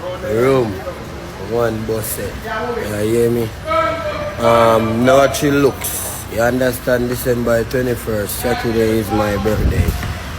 Room. One Busshead. You hear me? Now she looks. You understand? December 21st, Saturday is my birthday.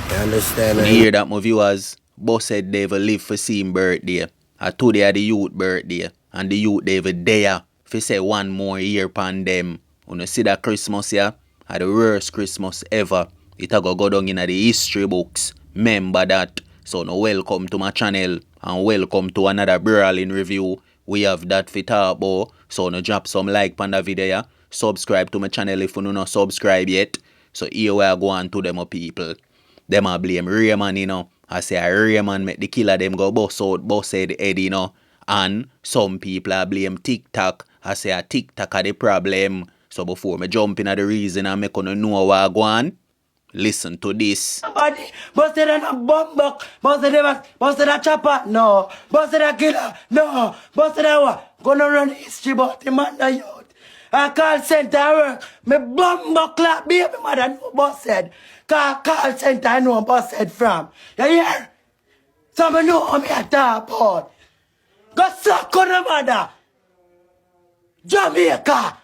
You understand? When you hear that, my viewers, Busshead they will live for seeing birthday. And today are the youth birthday. And the youth they will dare for say one more year upon them. When you see that Christmas here, are the worst Christmas ever. It a go down in the history books. Remember that. So now welcome to my channel and welcome to another brawling review. We have that for talk about. So now drop some like on the video. Yeah? Subscribe to my channel if you not subscribe yet. So here we are going to them people. Them a blame Raymond, you know. I say Raymond make the killer them go bust out, Busshead head, you know. And some people a blame TikTok. I say a TikTok are the problem. So before me jump in at the reason and make you know what I go on, listen to this. Somebody busted on a bomb buck, busted a chopper, no, busted a killer, no, busted a what? Gonna run history but the man the youth. I call center work, me bomb buck clap, baby mother no Busshead. Call center I know Busshead from. You hear? So me know how me a talk about. Go suck on the mother. Jamaica.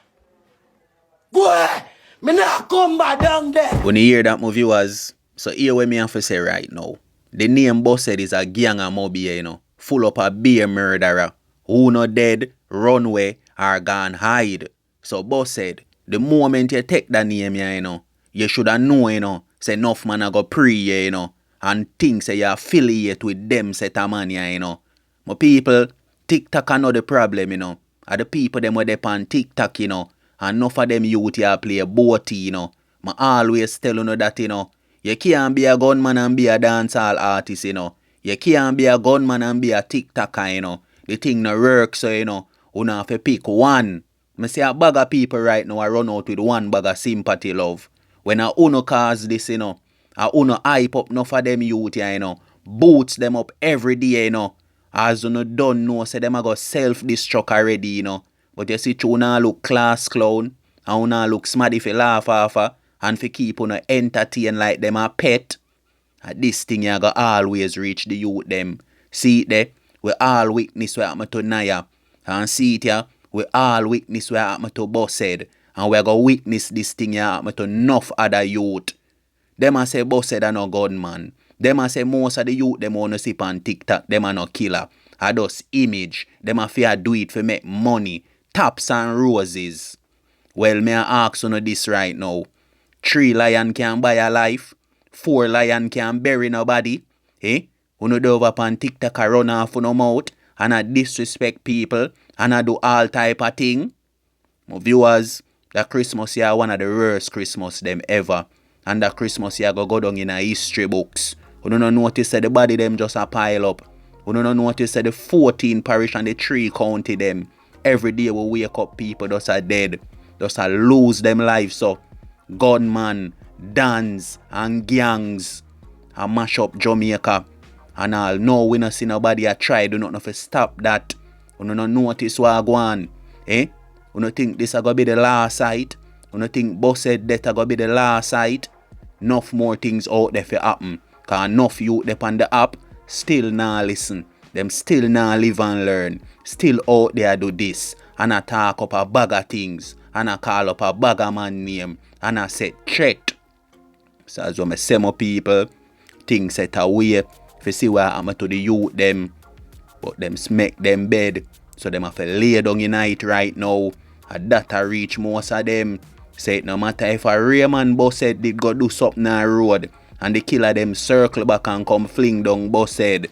Go ahead. Me not come back down there. When you hear that, my viewers, so here what me have to say right now. The name Busshead is a gang of Mobay, you know, full up a beer murderer who not dead, run away, or gone hide. So Busshead, the moment you take that name, you know, you should have known, you know, say enough man a go pray, you know, and think say you affiliate with them set a man, you know. My people, TikTok are not the problem, you know. Are the people them where they on TikTok, you know. And enough of them youth here play boaty, you know. I always tell you that, you know. You can't be a gunman and be a dancehall artist, you know. You can't be a gunman and be a TikToker, you know. The thing no work, so, you know. You have to pick one. I see a bag of people right now I run out with one bag of sympathy love. When I uno cause this, you know. I uno hype up enough of them youth here, you know. Boots them up every day, you know. As you know, don't know, say them a go self-destruct already, you know. But you see, you now look class clown, and you now look smart if you laugh off her, and for keep on entertain like them a pet. And this thing you go always reach the youth them. See it there, we all witness what happen to Naya. And see it here, we all witness what happen to Busshead. And we go witness this thing here happen to enough other youth. Them a say Busshead are no gunman. Them a say most of the youth them wanna see on TikTok, them a no killer. I just image. Them a fear do it for make money. Taps and roses. Well, me a ask you this right now. 3 lion can buy a life. 4 lion can bury nobody. Eh? You do over on TikTok a run off on no mouth and a disrespect people and a do all type of thing. My viewers, that Christmas year one of the worst Christmas them ever. And that Christmas year go down in a history books. You don't notice that the body them just a pile up. You don't notice that the 14 parish and the 3 county them. Every day we wake up people just are dead. Just are lose them lives so. Gunman, dance and gangs. And mash up Jamaica. And all. No, we not see nobody a try. Do not know if stop that. You don't notice what go on. Eh? You don't think this a gonna be the last sight? You don't think Busshead death a gonna be the last sight? Enough more things out there for happen. Cause enough youth there on the app still nah listen. Them still nah live and learn. Still out there do this. And I talk up a bag of things. And I call up a bag of man name. And I say threat. So as when I say my people, things set away. If you see what happened to the youth them. But them smack them bed. So them have to lay down in night right now. And that I reach most of them. Say it no matter if a Raymond Busshead did go do something on the road. And the killer them circle back and come fling down Busshead.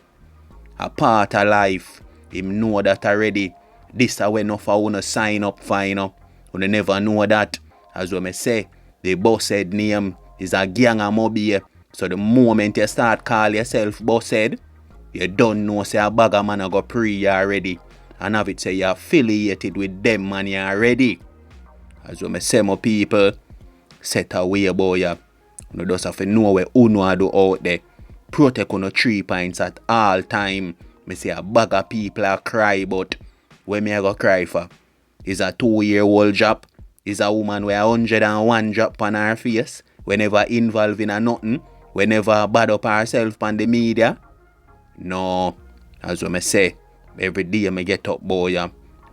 A part of life. Him know that already. This is when enough of you sign up fine up. You never know that. As we say, the Busshead name is a gang of Mobay. So the moment you start call yourself Busshead, you don't know say a bag of man go pray you already. And have it say you're affiliated with them man you already. As we say my people, set away boy ya. You just have to know where you do out there. Protect on 3 points at all time. Me say a bag of people are cry, but when me I go cry for? Is a 2-year-old job? Is a woman with 101 drop on her face? Whenever involved in a nothing? Whenever bad up herself on the media? No. As we say, Every day I get up, boy, I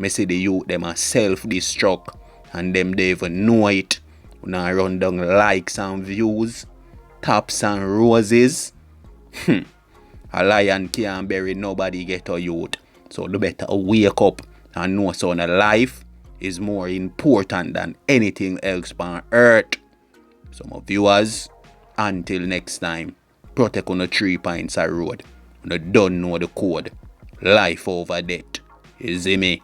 see the youth them a self-destruct and them they even know it. Now run down likes and views, taps and roses. A lion can't bury nobody get a youth. So the better wake up and know so a life is more important than anything else on earth. So my viewers, until next time, protect on the 3 points a road. You don't know the code. Life over death. You see me?